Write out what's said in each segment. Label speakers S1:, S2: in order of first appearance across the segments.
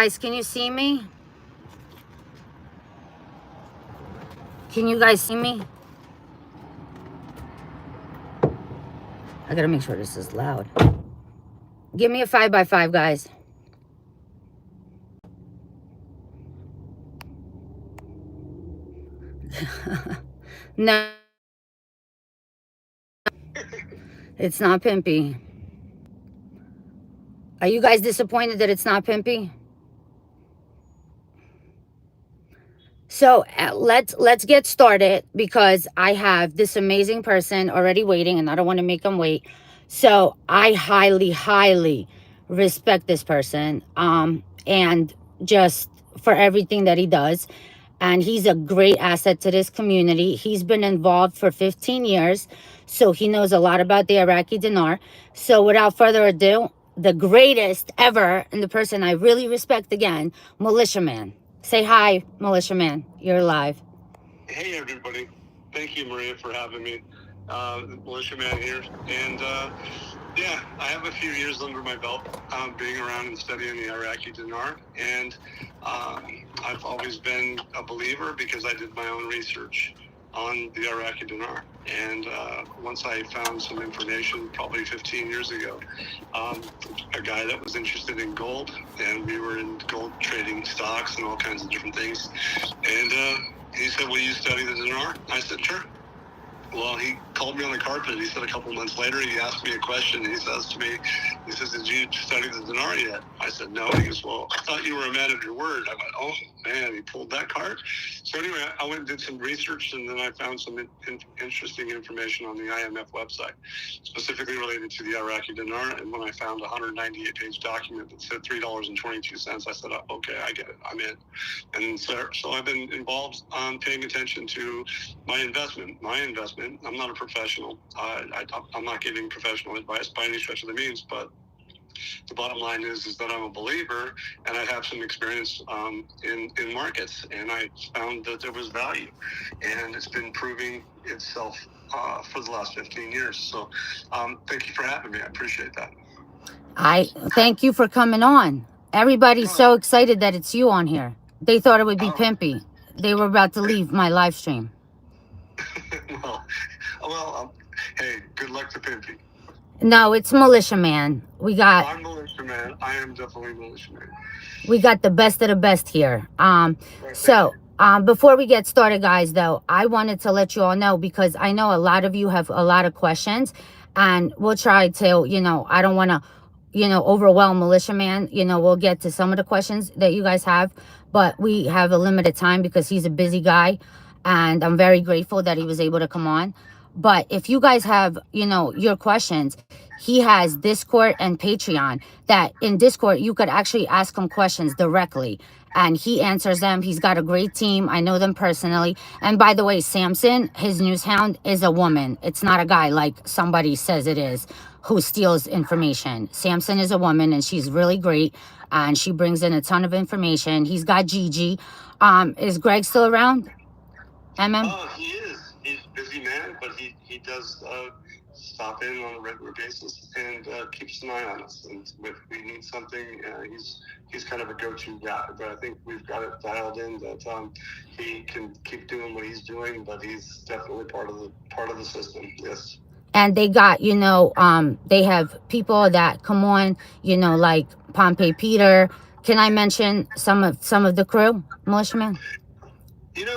S1: guys, can you see me? Can you guys see me? I gotta make sure this is loud. Give me a 5x5, guys. No, it's not pimpy. Are you guys disappointed that it's not pimpy? So let's get started, because I have this amazing person already waiting and I don't want to make them wait. So I highly respect this person, and just for everything that he does. And he's a great asset to this community. He's been involved for 15 years, so he knows a lot about the Iraqi dinar. So without further ado, the greatest ever, and the person I really respect again, Militiaman. Say hi, Militiaman. You're live.
S2: Hey, everybody. Thank you, Maria, for having me. Militiaman here. And, yeah, I have a few years under my belt being around and studying the Iraqi dinar. And I've always been a believer because I did my own research on the Iraqi dinar. And once I found some information, probably 15 years ago, a guy that was interested in gold, and we were in gold trading stocks and all kinds of different things. And he said, will you study the dinar? I said, sure. Well, he called me on the carpet. He said a couple months later, he asked me a question. He says to me, he says, did you study the dinar yet? I said, no. He goes, well, I thought you were a man of your word. I went, oh, man, he pulled that card. So anyway, I went and did some research, and then I found some interesting information on the IMF website, specifically related to the Iraqi dinar. And when I found a 198-page document that said $3.22, I said, oh, okay, I get it. I'm in. And so I've been involved on paying attention to my investment. I'm not a professional. I'm not giving professional advice by any stretch of the means, but the bottom line is that I'm a believer, and I have some experience in markets, and I found that there was value, and it's been proving itself for the last 15 years. So thank you for having me. I appreciate that.
S1: I thank you for coming on. Everybody's so excited that it's you on here. They thought it would be pimpy. They were about to leave my live stream.
S2: well, hey, good luck to Pimpy.
S1: No, it's Militiaman.
S2: I'm Militiaman. I am definitely Militiaman.
S1: We got the best of the best here. Before we get started, guys, though, I wanted to let you all know, because I know a lot of you have a lot of questions, and we'll try to, I don't want to, overwhelm Militiaman. We'll get to some of the questions that you guys have, but we have a limited time because he's a busy guy, and I'm very grateful that he was able to come on. But if you guys have, your questions, he has Discord and Patreon, that in Discord, you could actually ask him questions directly, and he answers them. He's got a great team. I know them personally. And by the way, Samson, his news hound, is a woman. It's not a guy like somebody says it is, who steals information. Samson is a woman, and she's really great, and she brings in a ton of information. He's got Gigi. Is Greg still around?
S2: Oh, he is. He's a busy man, but he does stop in on a regular basis and keeps an eye on us. And if we need something, he's kind of a go-to guy. But I think we've got it dialed in that he can keep doing what he's doing, but he's definitely part of the system. Yes.
S1: And they got, they have people that come on, like Pompey Peter. Can I mention some of the crew, Militiaman?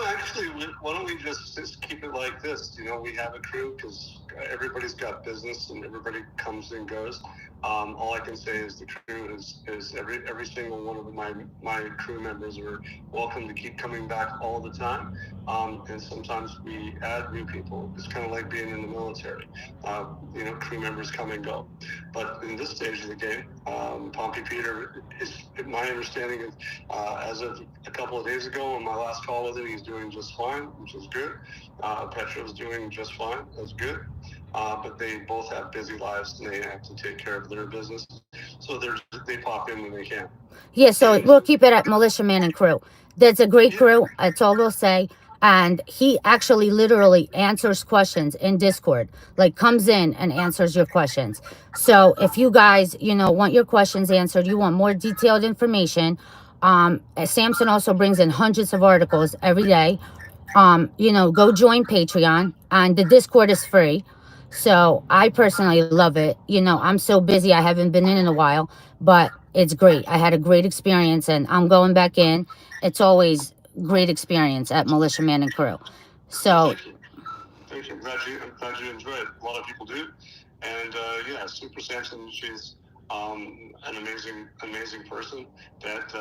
S2: Actually, why don't we just keep it like this? We have a crew because everybody's got business and everybody comes and goes. All I can say is the crew is every single one of my crew members are welcome to keep coming back all the time. And sometimes we add new people. It's kind of like being in the military. Crew members come and go. But in this stage of the game, Pompey Peter is, my understanding is, as of a couple of days ago on my last call with him, he's doing just fine, which is good. Petro's doing just fine. That's good. But they both have busy lives and they have to take care of their business. So they pop in when they can.
S1: Yeah, so we'll keep it at Militiaman and crew. That's a great crew. That's all we'll say. And he actually literally answers questions in Discord, like comes in and answers your questions. So if you guys, want your questions answered, you want more detailed information, Samson also brings in hundreds of articles every day. Go join Patreon, and the Discord is free. So I personally love it. I'm so busy, I haven't been in a while, but it's great. I had a great experience, and I'm going back in. It's always great experience at Militiaman and Crew.
S2: Well,
S1: So
S2: thank you. Thank you. I'm glad you enjoy it. A lot of people do. And yeah, Super Samson, she's an amazing person that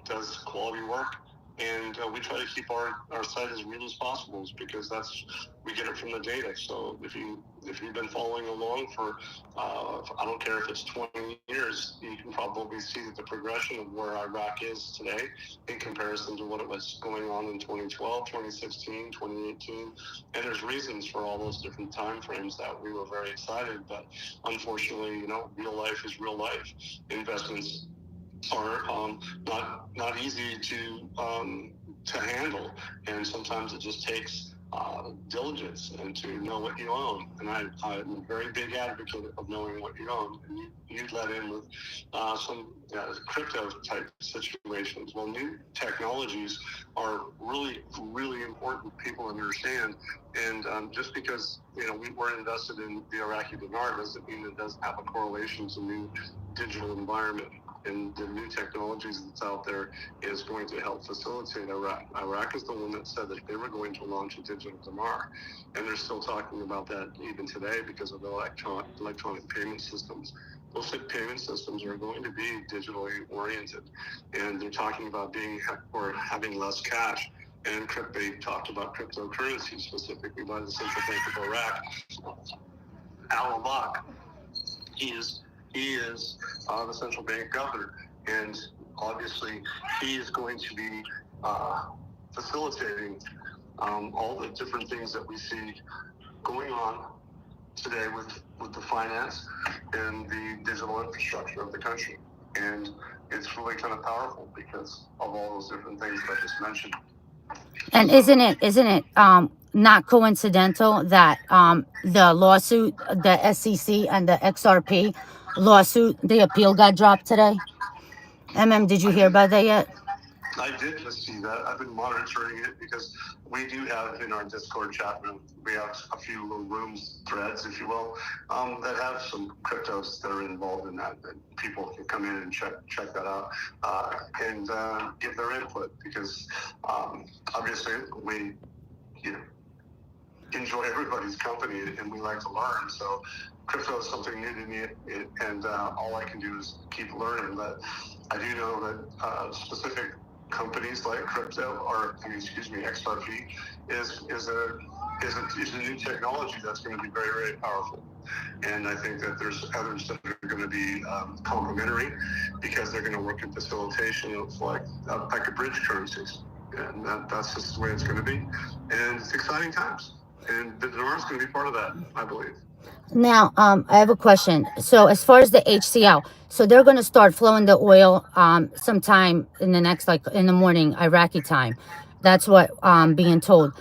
S2: does quality work. And we try to keep our site as real as possible, because we get it from the data. So if you've been following along for I don't care if it's 20 years, you can probably see that the progression of where Iraq is today in comparison to what it was going on in 2012, 2016, 2018. And there's reasons for all those different time frames that we were very excited. But unfortunately, real life is real life. Investments are not easy to handle, and sometimes it just takes diligence and to know what you own. And I'm a very big advocate of knowing what you own. And you led in with some crypto type situations. Well, new technologies are really important. People understand, and just because we were invested in the Iraqi dinar doesn't mean it doesn't have a correlation to new digital environment. And the new technologies that's out there is going to help facilitate Iraq. Iraq is the one that said that they were going to launch a digital dinar, and they're still talking about that even today because of the electronic payment systems. Those payment systems are going to be digitally oriented, and they're talking about having less cash. And they talked about cryptocurrency specifically by the Central Bank of Iraq. Al-Awlaq, he is the central bank governor, and obviously he is going to be facilitating all the different things that we see going on today with the finance and the digital infrastructure of the country. And it's really kind of powerful because of all those different things that I just mentioned.
S1: And isn't it not coincidental that the lawsuit, the SEC and the XRP lawsuit, the appeal got dropped today? Did you hear about that yet?
S2: I did just see that. I've been monitoring it because we do have in our Discord chat room, we have a few little rooms, threads, if you will, that have some cryptos that are involved in that people can come in and check that out and give their input, because obviously we enjoy everybody's company and we like to learn. So crypto is something new to me, and all I can do is keep learning. But I do know that specific companies like XRP is a new technology that's going to be very, very powerful. And I think that there's others that are going to be complementary, because they're going to work in facilitation of like a bridge currencies. And that's just the way it's going to be. And it's exciting times. And the dinar is going to be part of that, I believe.
S1: Now, I have a question. So, as far as the HCL, so they're going to start flowing the oil sometime in the next, like in the morning, Iraqi time. That's what being told,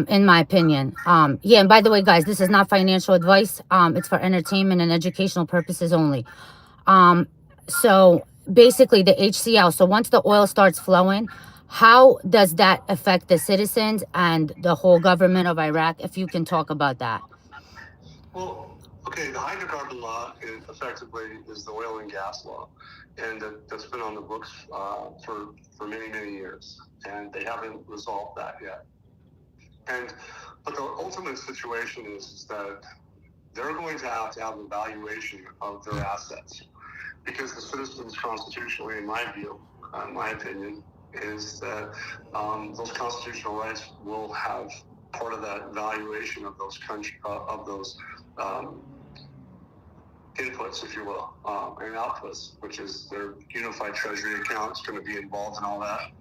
S1: in my opinion. Yeah, and by the way, guys, this is not financial advice. It's for entertainment and educational purposes only. So basically, the HCL. So once the oil starts flowing, how does that affect the citizens and the whole government of Iraq? If you can talk about that.
S2: Well, okay, the hydrocarbon law effectively is the oil and gas law, and that's been on the books for many years, and they haven't resolved that yet. But the ultimate situation is that they're going to have a valuation of their assets, because the citizens constitutionally, in my view, in my opinion, is that those constitutional rights will have part of that valuation of those inputs, if you will, and outputs, which is their unified treasury account is going to be involved in all that.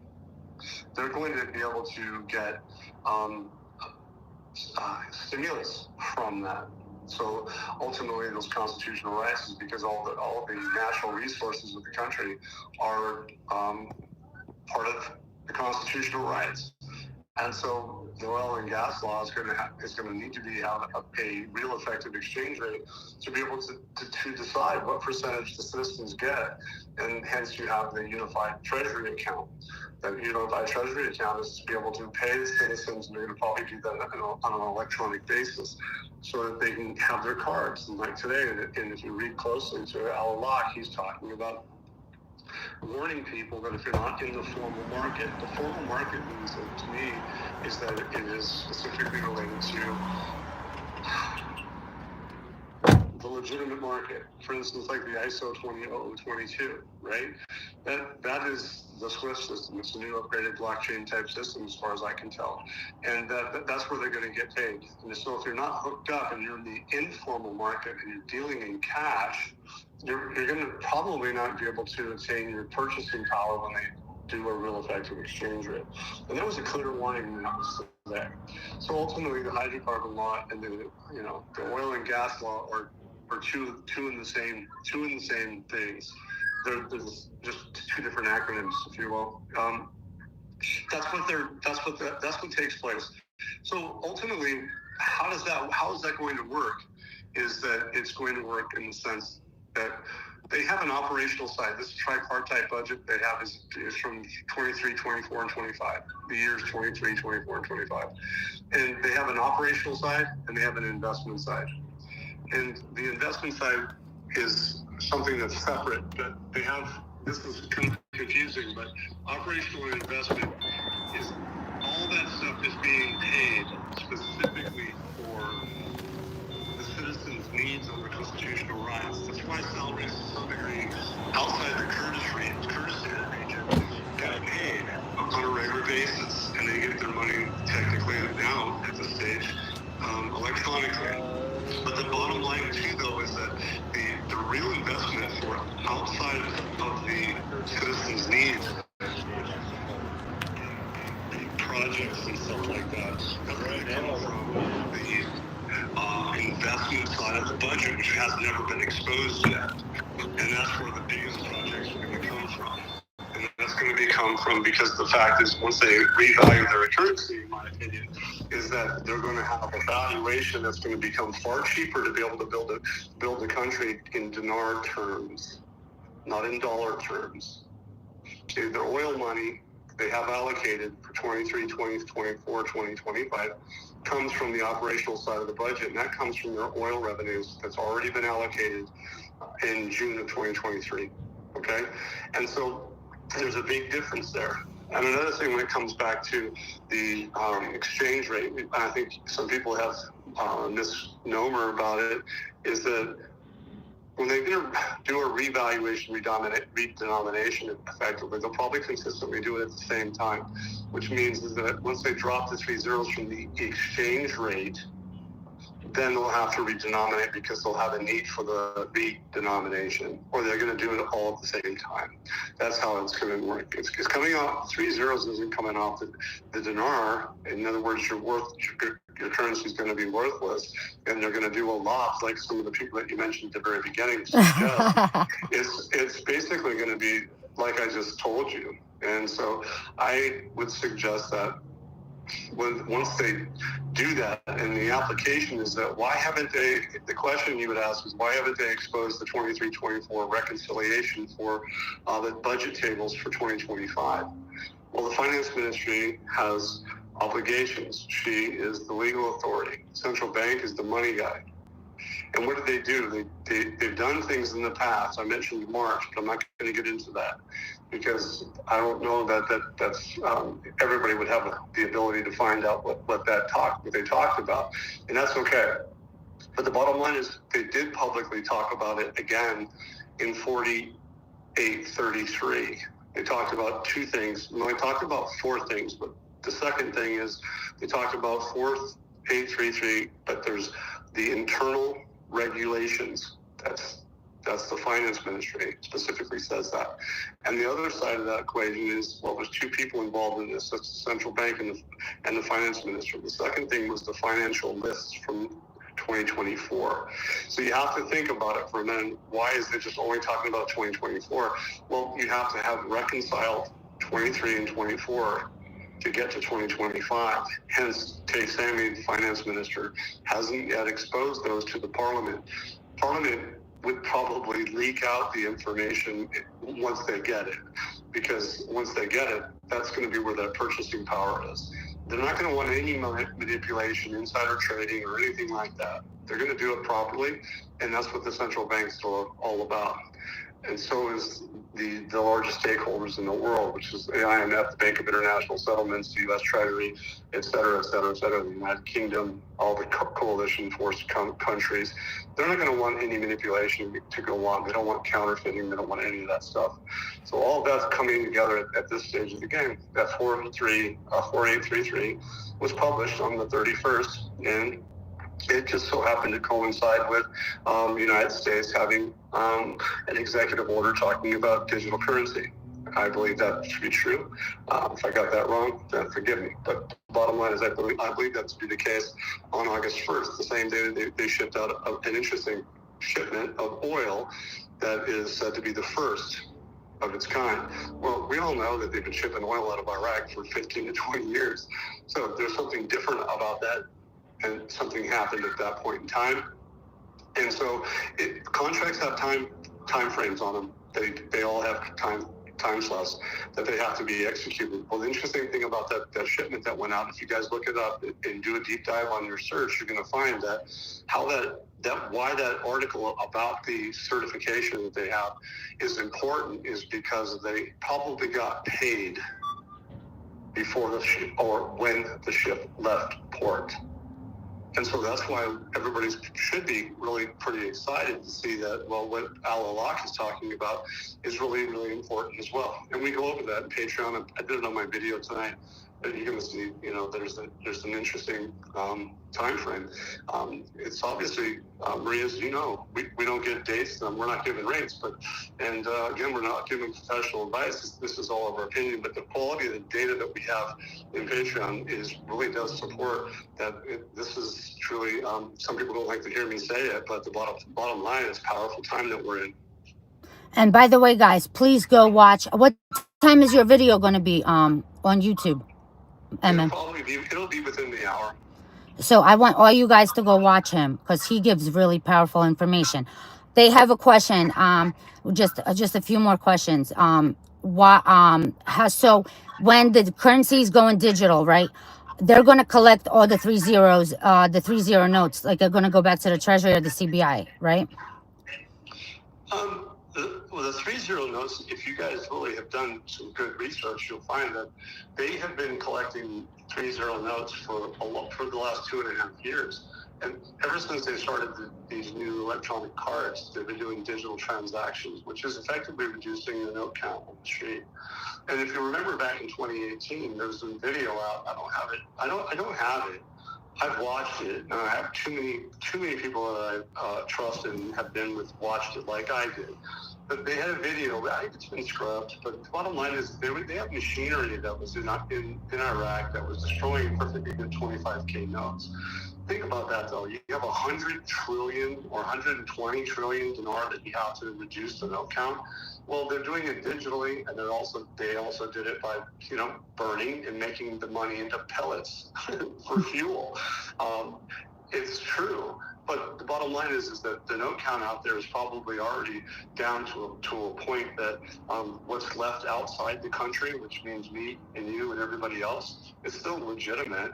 S2: They're going to be able to get stimulus from that. So ultimately, those constitutional rights is because all the natural resources of the country are part of the constitutional rights. And so the oil and gas law is going to need to have a real effective exchange rate to be able to decide what percentage the citizens get, and hence you have the unified treasury account. That unified treasury account is to be able to pay the citizens, and they're going to probably do that on an electronic basis, so that they can have their cards. And like today, and if you read closely to Al Locke, he's talking about warning people that if you're not in the formal market, the formal market means that, to me, is that it is specifically related to the legitimate market. For instance, like the ISO 20022, right? That is the SWIFT system. It's a new upgraded blockchain type system, as far as I can tell, and that's where they're going to get paid. And so if you're not hooked up and you're in the informal market and you're dealing in cash, you're going to probably not be able to attain your purchasing power when they do a real effective exchange rate. And that was a clear warning when that was there. So ultimately, the hydrocarbon law and the oil and gas law are two in the same things. They're just two different acronyms, if you will. That's what takes place. So ultimately, how is that going to work? Is that it's going to work in the sense that they have an operational side. This tripartite budget they have is from 23, 24, and 25. The years 23, 24, and 25. And they have an operational side and they have an investment side. And the investment side is something that's separate, but they have, this is kind of confusing, but operational and investment is all that stuff is being paid specifically for the citizens' needs under constitutional rights. That's why salaries to some degree outside the Kurdistan region get paid on a regular basis, and they get their money technically now at this stage electronically. But the bottom line too, though, is that the real investment for outside of the citizens' needs, projects and stuff like that, that's going to come from the investment side of the budget, which has never been exposed yet. And that's where the biggest projects are going to come from. And that's going to come from, because the fact is, once they revalue their currency, in my opinion, is that they're going to have a valuation that's going to become far cheaper to be able to build the country in dinar terms, not in dollar terms. Okay, their oil money they have allocated for 23, 2024, 2025 comes from the operational side of the budget, and that comes from their oil revenues that's already been allocated in June of 2023. Okay, and so there's a big difference there. And another thing, when it comes back to the exchange rate, I think some people have a misnomer about it, is that when they do a revaluation, redenomination effectively, they'll probably consistently do it at the same time, which means is that once they drop the 3 zeros from the exchange rate, then they'll have to redenominate, because they'll have a need for the redenomination, or they're going to do it all at the same time. That's how it's going to work. It's coming off 3 zeros isn't coming off the dinar. In other words, your currency is going to be worthless, and they're going to do a lot, like some of the people that you mentioned at the very beginning suggest. It's basically going to be like I just told you. And so I would suggest that once they do that, and the application is that the question you would ask is, why haven't they exposed the 23-24 reconciliation for the budget tables for 2025? Well, the finance ministry has obligations. She is the legal authority. Central bank is the money guy. And what did they do? They've done things in the past. I mentioned March, but I'm not going to get into that, because I don't know that's everybody would have the ability to find out what they talked about, and that's okay. But the bottom line is, they did publicly talk about it again in 4833. They talked about two things. Well, they talked about four things, but the second thing is they talked about 4833, but there's the internal regulations. That's the finance ministry specifically says that. And the other side of that equation is, well, there's two people involved in this. That's the central bank and the finance minister. The second thing was the financial lists from 2024. So you have to think about it for a minute. Why is it just only talking about 2024? Well, you have to have reconciled 23 and 24 to get to 2025. Hence, Tay Sammy, the finance minister, hasn't yet exposed those to the parliament. Parliament would probably leak out the information once they get it, because once they get it, that's going to be where that purchasing power is. They're not going to want any manipulation, insider trading, or anything like that. They're going to do it properly, and that's what the central banks are all about. And so is the largest stakeholders in the world, which is the IMF, the Bank of International Settlements, the U.S. Treasury, et cetera, the United Kingdom, all the coalition force countries. They're not going to want any manipulation to go on. They don't want counterfeiting. They don't want any of that stuff. So all of that's coming together at this stage of the game. That 4833 was published on the 31st, and it just so happened to coincide with the United States having an executive order talking about digital currency. I believe that to be true. If I got that wrong, then forgive me. But the bottom line is I believe that to be the case on August 1st, the same day that they shipped out an interesting shipment of oil that is said to be the first of its kind. Well, we all know that they've been shipping oil out of Iraq for 15 to 20 years. So there's something different about that. And something happened at that point in time. And so contracts have time frames on them. They all have time slots that they have to be executed. Well, the interesting thing about that shipment that went out, if you guys look it up and do a deep dive on your search, you're going to find that why that article about the certification that they have is important is because they probably got paid before the ship or when the ship left port. And so that's why everybody should be really pretty excited to see that, well, what Al Alak is talking about is really, really important as well. And we go over that in Patreon. I did it on my video tonight. But you're going to see, there's an interesting time frame. It's obviously, Maria, as you know, we don't get dates. We're not giving rates. Again, we're not giving professional advice. This is all of our opinion. But the quality of the data that we have in Patreon really does support that this is truly, some people don't like to hear me say it, but the bottom line is powerful time that we're in.
S1: And by the way, guys, please go watch. What time is your video going to be on YouTube?
S2: It'll be within the hour.
S1: So I want all you guys to go watch him because he gives really powerful information. They have a question. Just a few more questions. So when the currency is going digital, right? They're going to collect all the 3 zeros, the 3-0 notes. Like they're going to go back to the Treasury or the CBI, right?
S2: The 3-0 notes, if you guys really have done some good research, you'll find that they have been collecting 3-0 notes for the last 2.5 years. And ever since they started these new electronic cards, they've been doing digital transactions, which is effectively reducing the note count on the street. And if you remember back in 2018, there was a video out. I don't have it. I don't have it. I've watched it, and I have too many people that I trust and have watched it like I did. But they had a video. I think it's been scrubbed. But the bottom line is they have machinery that was in Iraq that was destroying perfectly good 25K notes. Think about that, though. You have 100 trillion or 120 trillion dinar that you have to reduce the note count. Well, they're doing it digitally, and they also did it by burning and making the money into pellets for fuel. It's true. But the bottom line is that the note count out there is probably already down to a point that what's left outside the country, which means me and you and everybody else, is still legitimate.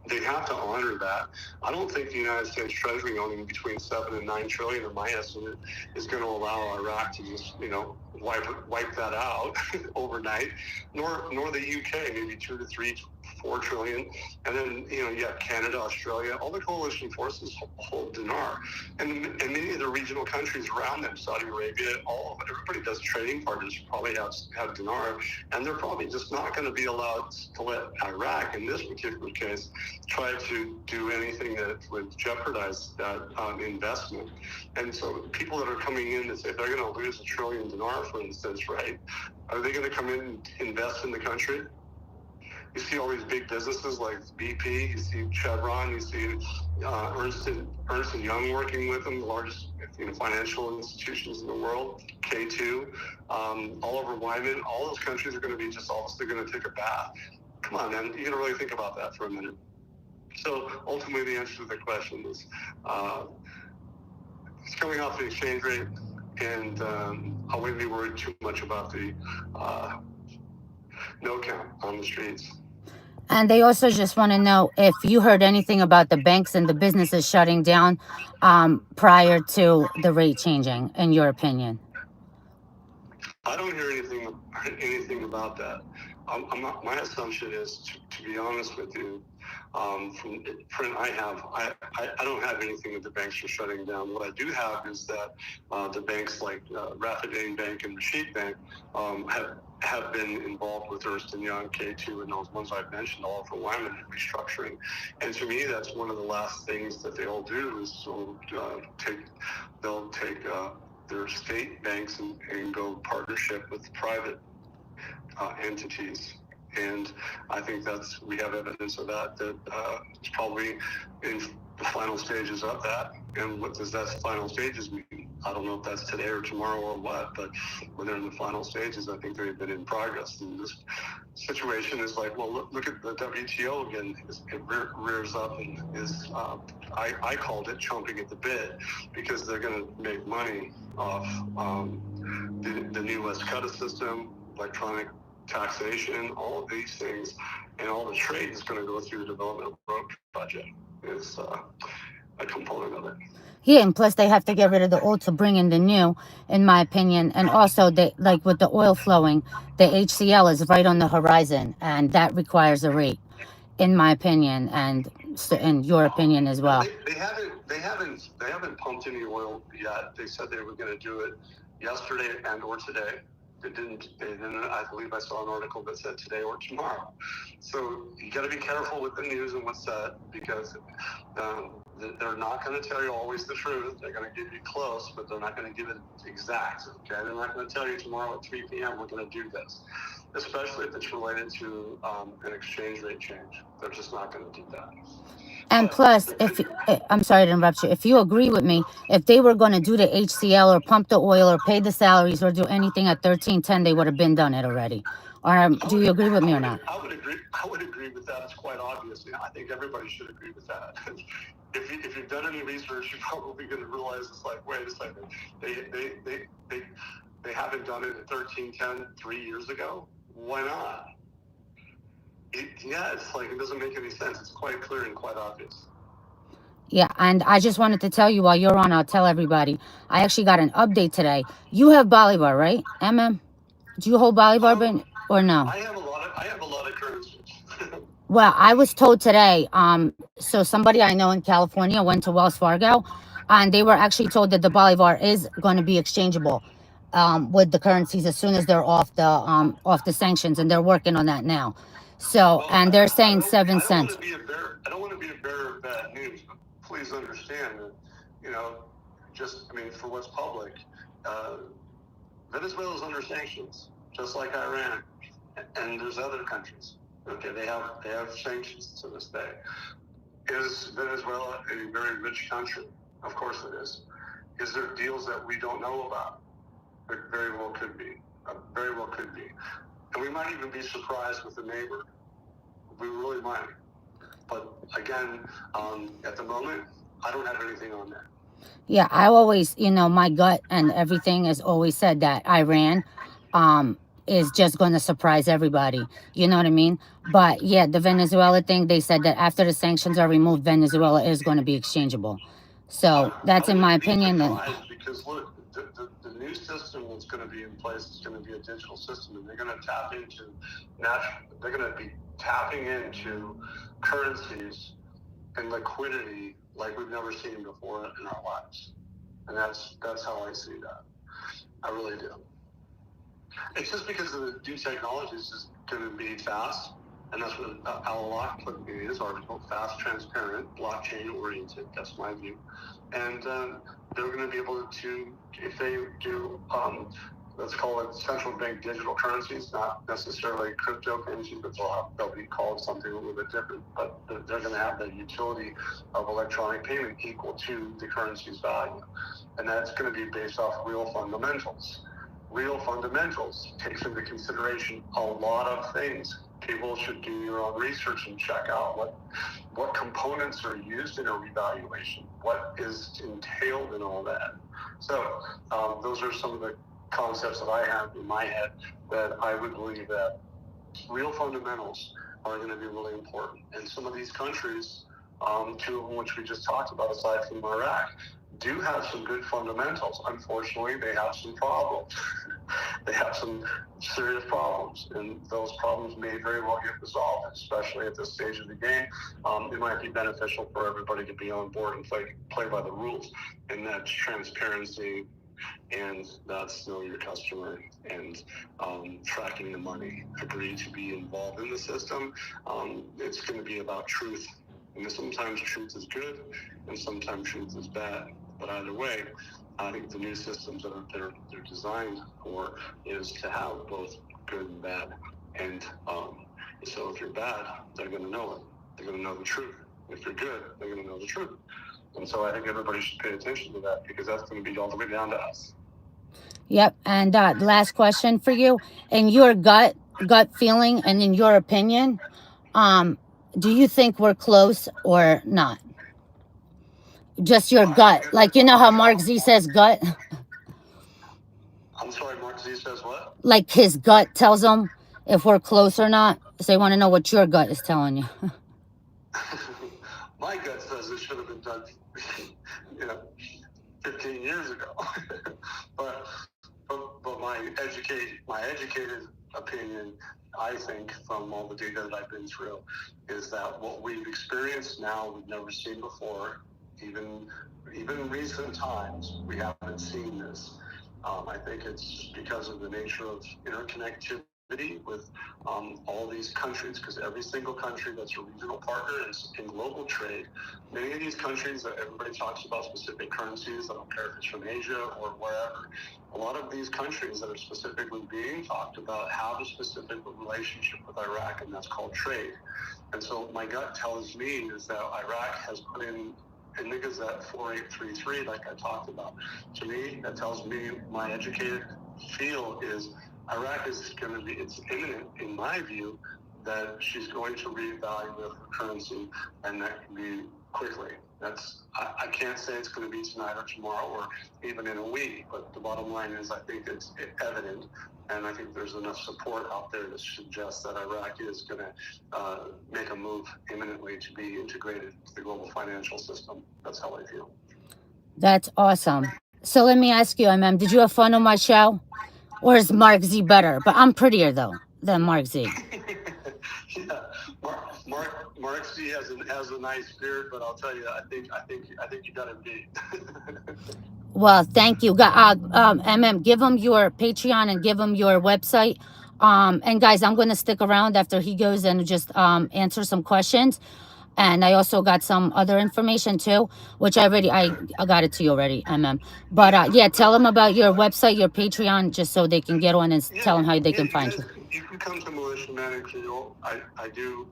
S2: They have to honor that. I don't think the United States Treasury owning between 7 and 9 trillion, in my estimate, is going to allow Iraq to just, wipe that out overnight. Nor the UK, maybe 2 to 3, 4 trillion. And then, you have Canada, Australia, all the coalition forces hold dinar. And many of the regional countries around them, Saudi Arabia, everybody does trading partners probably have dinar. And they're probably just not going to be allowed to let Iraq, in this particular case, try to do anything that would jeopardize that investment. And so people that are coming in and say they're going to lose $1 trillion dinar, for instance, right? Are they going to come in and invest in the country? You see all these big businesses like BP, you see Chevron, you see Ernst & Young working with them, the largest financial institutions in the world, K2, Oliver Wyman. All those countries are going to be just obviously going to take a bath. Come on, man, you got to really think about that for a minute. So ultimately, the answer to the question is it's coming off the exchange rate, and I wouldn't be worried too much about the no count on the streets.
S1: And they also just want to know if you heard anything about the banks and the businesses shutting down prior to the rate changing, in your opinion.
S2: I don't hear anything about that. I'm not, my assumption is, to be honest with you, from print I don't have anything that the banks are shutting down. What I do have is that the banks like Rapidan Bank and Rashid Bank have been involved with Ernst & Young, K2, and those ones I've mentioned, all for Wyman and restructuring. And to me, that's one of the last things that they'll do is they'll take their state banks and go partnership with private entities. And I think we have evidence of that it's probably in the final stages of that. And what does that final stages mean? I don't know if that's today or tomorrow or what, but when they're in the final stages, I think they've been in progress. And this situation is like, well, look at the WTO again. It rears up and is, I called it chomping at the bit, because they're going to make money off the new West-Cutta system, electronic taxation, all of these things, and all the trade is going to go through the development road project is a component of it.
S1: Yeah, and plus they have to get rid of the old to bring in the new, in my opinion. And also, they, like with the oil flowing, the HCL is right on the horizon, and that requires a rate, in my opinion, and in your opinion as well.
S2: They haven't pumped any oil yet. They said they were going to do it yesterday or today. They didn't. I believe I saw an article that said today or tomorrow. So you got to be careful with the news and what's said, because they're not going to tell you always the truth. They're going to give you close, but they're not going to give it exact. Okay, they're not going to tell you tomorrow at 3 p.m. we're going to do this, especially if it's related to an exchange rate change. They're just not going to do that.
S1: And plus, I'm sorry to interrupt you, if you agree with me, if they were going to do the HCL or pump the oil or pay the salaries or do anything at 1310, they would have been done it already. Or do you agree with me or not?
S2: I would agree with that. It's quite obvious. I think everybody should agree with that. If you've done any research, you're probably going to realize it's like, wait a second, they haven't done it at 1310 3 years ago. Why not? It's like, it doesn't make any sense. It's quite clear and quite obvious.
S1: Yeah, and I just wanted to tell you while you're on, I'll tell everybody. I actually got an update today. You have Bolivar, right, MM? Do you hold Bolivar or no?
S2: I have a lot of currencies.
S1: Well, I was told today, so somebody I know in California went to Wells Fargo, and they were actually told that the Bolivar is going to be exchangeable with the currencies as soon as they're off the sanctions, and they're working on that now. So, well, and they're saying 7 cents.
S2: I don't want to be a bearer of bad news, but please understand that, for what's public, Venezuela is under sanctions, just like Iran, and there's other countries. Okay, they have sanctions to this day. Is Venezuela a very rich country? Of course it is. Is there deals that we don't know about? It very well could be. Very well could be. And we might even be surprised with the neighbor. We really might. But again, at the moment, I don't have anything on that.
S1: Yeah, I always, my gut and everything has always said that Iran is just going to surprise everybody. You know what I mean? But yeah, the Venezuela thing, they said that after the sanctions are removed, Venezuela is going to be exchangeable. So that's in my opinion.
S2: Because look, the new system that's going to be in place is going to be a digital system, and they're going to tap into they're going to be tapping into currencies and liquidity like we've never seen before in our lives. And that's how I see that. I really do. It's just because of the new technologies is going to be fast, and that's what Al-Alaq put in his article, fast, transparent, blockchain-oriented. That's my view. And they're going to be able to, if they do, let's call it central bank digital currencies, not necessarily cryptocurrency, but they'll be called something a little bit different. But they're going to have the utility of electronic payment equal to the currency's value. And that's going to be based off real fundamentals. Real fundamentals takes into consideration a lot of things. people should do your own research and check out what components are used in a revaluation, what is entailed in all that. So those are some of the concepts that I have in my head that I would believe that real fundamentals are going to be really important. And some of these countries, two of them which we just talked about, aside from Iraq, do have some good fundamentals. Unfortunately, they have some problems. They have some serious problems, and those problems may very well get resolved, especially at this stage of the game. It might be beneficial for everybody to be on board and play by the rules, and that's transparency, and that's know your customer, and tracking the money, agree to be involved in the system. It's going to be about truth, and sometimes truth is good and sometimes truth is bad, but either way, I think the new systems that they're designed for is to have both good and bad. And so if you're bad, they're going to know it. They're going to know the truth. If you're good, they're going to know the truth. And so I think everybody should pay attention to that, because that's going to be all the way down to us.
S1: Yep. And last question for you. In your gut feeling and in your opinion, do you think we're close or not? Just your gut. Like, you know how Mark Z says gut?
S2: I'm sorry, Mark Z says what?
S1: Like his gut tells him if we're close or not. So they want to know what your gut is telling you.
S2: My gut says it should have been done, 15 years ago. but my educated opinion, I think, from all the data that I've been through, is that what we've experienced now, we've never seen before. Even in recent times, we haven't seen this. I think it's because of the nature of interconnectivity with all these countries, because every single country that's a regional partner in global trade, many of these countries that everybody talks about specific currencies, I don't care if it's from Asia or wherever, a lot of these countries that are specifically being talked about have a specific relationship with Iraq, and that's called trade. And so my gut tells me is that Iraq has put in the Gazette 4833, like I talked about. To me, that tells me, my educated feel is Iraq is going to be, it's imminent, in my view, that she's going to reevaluate her currency, and that can be quickly. I can't say it's going to be tonight or tomorrow or even in a week, but the bottom line is I think it's evident, and I think there's enough support out there to suggest that Iraq is going to make a move imminently to be integrated into the global financial system. That's how I feel.
S1: That's awesome. So let me ask you, did you have fun on my show? Or is Mark Z better? But I'm prettier though than Mark Z.
S2: Yeah, Mark Z has a nice beard, but I'll tell you, I think you got it beat.
S1: Well, thank you. Give him your Patreon and give him your website. And guys, I'm gonna stick around after he goes and just answer some questions. And I also got some other information too, which I got it to you already, But yeah, tell them about your website, your Patreon, just so they can get on and tell them how they can find you.
S2: You can come to MariaNichole. I do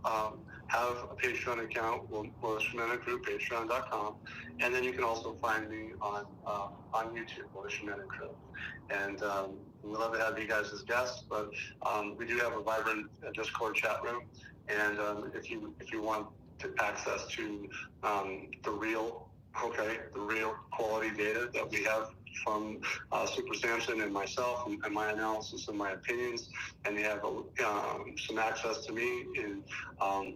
S2: have a Patreon account, MariaNichole, patreon.com, and then you can also find me on YouTube, MariaNichole. And we'd love to have you guys as guests, but we do have a vibrant Discord chat room, and if you want access to the real quality data that we have from Super Samson and myself, and my analysis and my opinions, and you have some access to me in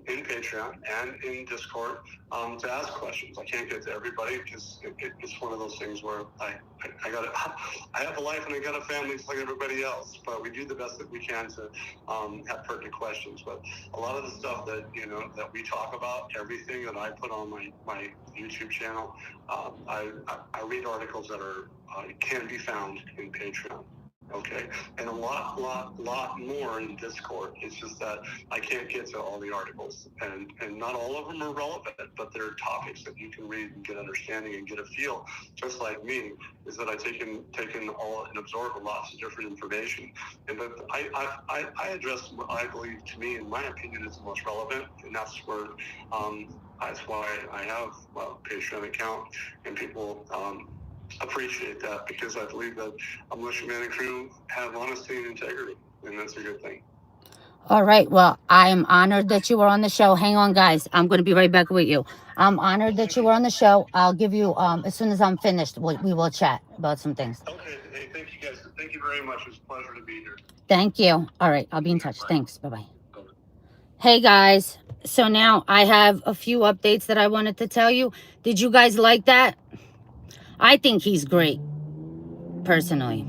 S2: Patreon and in Discord to ask questions. I can't get to everybody because it's one of those things where I have a life and I got a family just like everybody else, but we do the best that we can to have pertinent questions. But a lot of the stuff that that we talk about, everything that I put on my YouTube channel, I read articles that can be found in Patreon. Okay, and a lot more in Discord. It's just that I can't get to all the articles, and not all of them are relevant, but they're topics that you can read and get understanding and get a feel. Just like me, is that I taken all and absorb lots of different information, but I address what I believe, to me, in my opinion, is the most relevant, and that's where that's why I have a Patreon account, and people appreciate that, because I believe that Militia Man and crew have honesty and integrity, and that's a good thing.
S1: All right. Well, I am honored that you were on the show. Hang on, guys. I'm going to be right back with you. I'm honored that you were on the show. I'll give you as soon as I'm finished. We will chat about some things.
S2: Okay. Hey, thank you guys. Thank you very much. It was a pleasure to be here.
S1: Thank you. All right. I'll be in touch. Thanks. Bye bye. Hey guys. So now I have a few updates that I wanted to tell you. Did you guys like that? I think he's great, personally.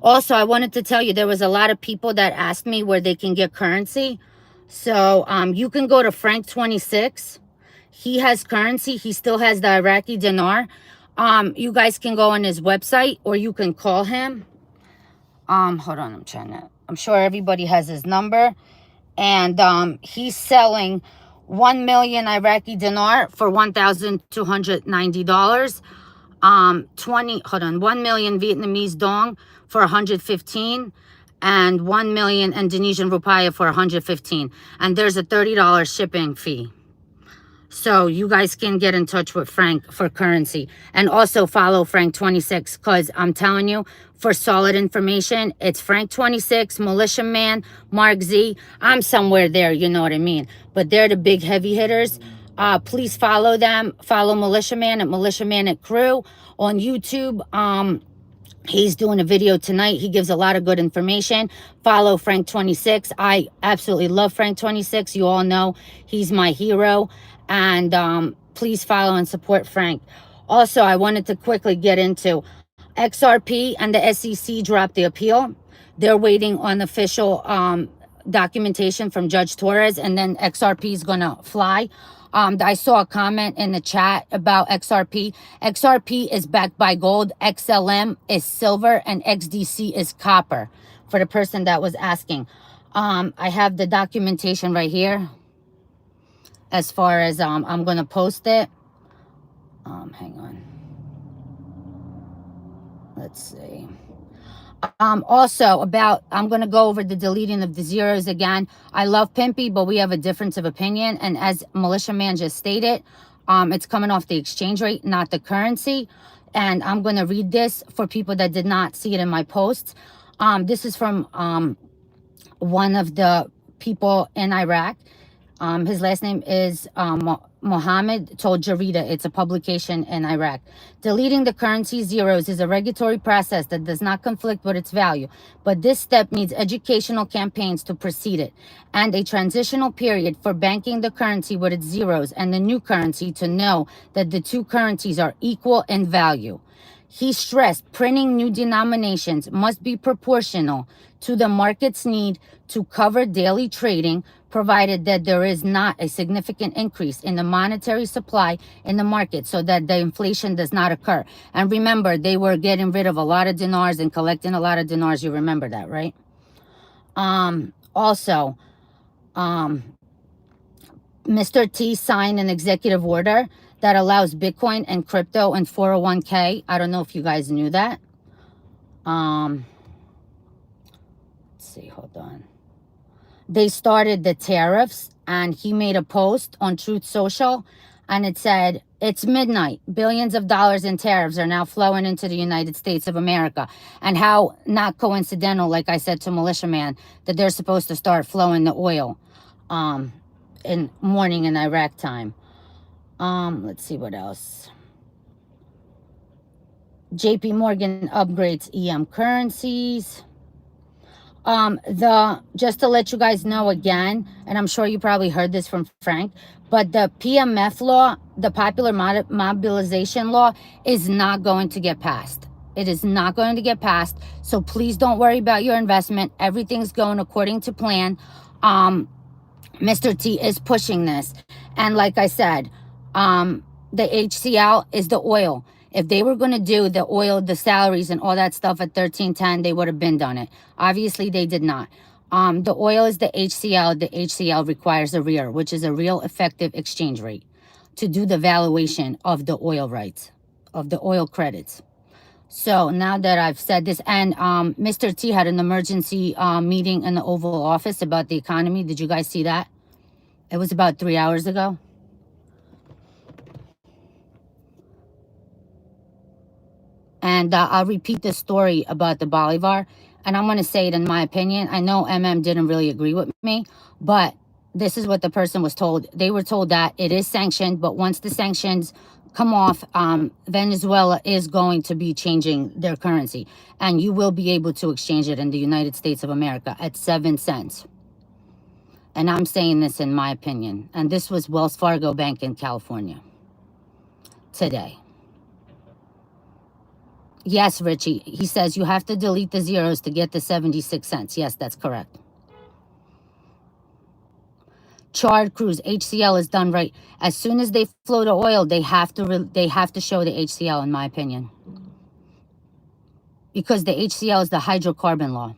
S1: Also, I wanted to tell you there was a lot of people that asked me where they can get currency. So you can go to Frank 26. He has currency. He still has the Iraqi dinar. You guys can go on his website or you can call him. Hold on, I'm sure everybody has his number. And he's selling 1 million Iraqi dinar for $1,290. 1 million Vietnamese dong for 115, and 1 million Indonesian rupiah for 115. And there's a $30 shipping fee. So you guys can get in touch with Frank for currency. And also follow Frank 26, because I'm telling you, for solid information, it's Frank 26, Militia Man, Mark Z. I'm somewhere there, you know what I mean. But they're the big heavy hitters. Please follow them. Follow Militia Man at Militia Man at Crew on YouTube. He's doing a video tonight. He gives a lot of good information. Follow Frank 26. I absolutely love Frank 26. You all know he's my hero. And please follow and support Frank. Also, I wanted to quickly get into XRP and the SEC dropped the appeal. They're waiting on official documentation from Judge Torres, and then XRP is going to fly. I saw a comment in the chat about XRP. XRP is backed by gold, XLM is silver, and XDC is copper, for the person that was asking. I have the documentation right here. As far as I'm going to post it. Hang on. Let's see. Also about, I'm going to go over the deleting of the zeros again. I love Pimpy, but we have a difference of opinion. And as Militia Man just stated, it's coming off the exchange rate, not the currency. And I'm going to read this for people that did not see it in my posts. This is from one of the people in Iraq. His last name is Mohammed told Jarida. It's a publication in Iraq. Deleting the currency zeros is a regulatory process that does not conflict with its value, but this step needs educational campaigns to precede it, and a transitional period for banking the currency with its zeros and the new currency to know that the two currencies are equal in value. He stressed printing new denominations must be proportional to the market's need to cover daily trading, provided that there is not a significant increase in the monetary supply in the market so that the inflation does not occur. And remember, they were getting rid of a lot of dinars and collecting a lot of dinars. You remember that, right? Also, Mr. T signed an executive order that allows Bitcoin and crypto and 401k. I don't know if you guys knew that. Let's see, hold on. They started the tariffs, and he made a post on Truth Social, and it said, it's midnight. Billions of dollars in tariffs are now flowing into the United States of America. And how not coincidental, like I said to Militia Man, that they're supposed to start flowing the oil in morning in Iraq time. Let's see what else. JP Morgan upgrades EM currencies. Just to let you guys know again, and I'm sure you probably heard this from Frank, but the PMF law, the popular mobilization law, is not going to get passed. It is not going to get passed. So please don't worry about your investment. Everything's going according to plan. Mr. T is pushing this. And like I said, the HCL is the oil. If they were going to do the oil, the salaries and all that stuff at 1310, they would have been done it. Obviously, they did not. The oil is the HCL. The HCL requires a REER, which is a real effective exchange rate, to do the valuation of the oil rights, of the oil credits. So now that I've said this, and Mr. T had an emergency meeting in the Oval Office about the economy. Did you guys see that? It was about 3 hours ago. And I'll repeat the story about the Bolivar. and I'm going to say it in my opinion. I know didn't really agree with me, but this is what the person was told. They were told that it is sanctioned, but once the sanctions come off, Venezuela is going to be changing their currency, and you will be able to exchange it in the United States of America at 7 cents. And I'm saying this in my opinion. And this was Wells Fargo Bank in California today. Yes, Richie. He says you have to delete the zeros to get the 76 cents. Yes, that's correct. Charred cruise, HCL is done right. As soon as they flow the oil, they have to show the HCL, in my opinion. Because the HCL is the hydrocarbon law.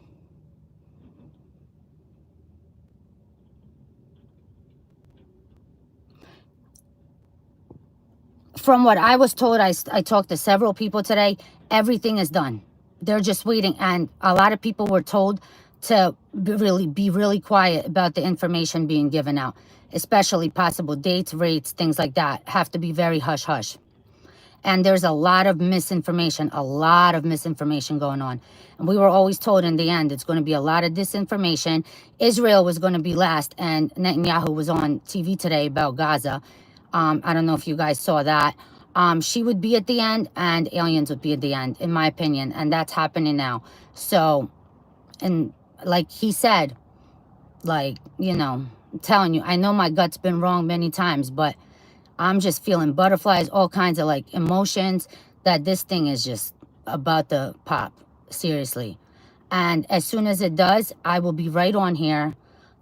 S1: From what I was told, I talked to several people today, everything is done. They're just waiting. And a lot of people were told to be really quiet about the information being given out, especially possible dates, rates, things like that. Have to be very hush-hush. And there's a lot of misinformation going on. And we were always told in the end, it's going to be a lot of disinformation. Israel was going to be last. And Netanyahu was on TV today about Gaza. I don't know if you guys saw that. She would be at the end and aliens would be at the end, in my opinion. And that's happening now. So, and like he said, like, you know, I'm telling you, I know my gut's been wrong many times, but I'm just feeling butterflies, all kinds of like emotions, that this thing is just about to pop, seriously. And as soon as it does, I will be right on here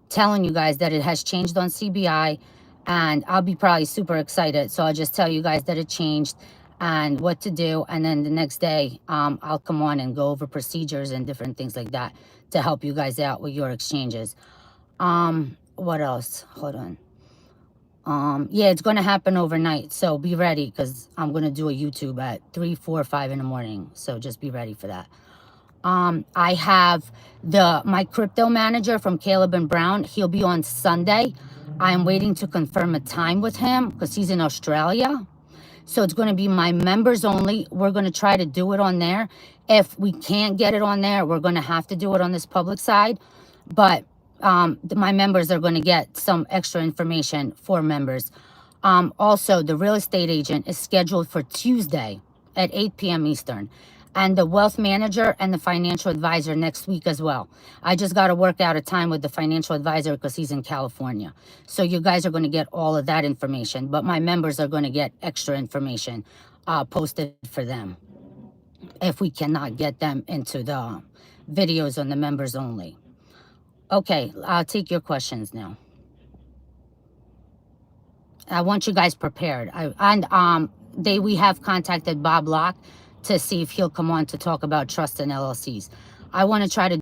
S1: telling you guys that it has changed on CBI, and I'll be probably super excited. So I'll just tell you guys that it changed and what to do. And then the next day, I'll come on and go over procedures and different things like that to help you guys out with your exchanges. What else? Hold on. Yeah, it's going to happen overnight. So be ready, because I'm going to do a YouTube at 3, 4, 5 in the morning. So just be ready for that. I have my crypto manager from Caleb and Brown. He'll be on Sunday. I'm waiting to confirm a time with him because he's in Australia. So it's going to be my members only. We're going to try to do it on there. If we can't get it on there, we're going to have to do it on this public side. But my members are going to get some extra information for members. Also, the real estate agent is scheduled for Tuesday at 8 p.m. Eastern. And the wealth manager and the financial advisor next week as well. I just got to work out a time with the financial advisor because he's in California. So you guys are going to get all of that information. But my members are going to get extra information posted for them if we cannot get them into the videos on the members only. Okay, I'll take your questions now. I want you guys prepared. We have contacted Bob Locke to see if he'll come on to talk about trust and LLCs. I want to try to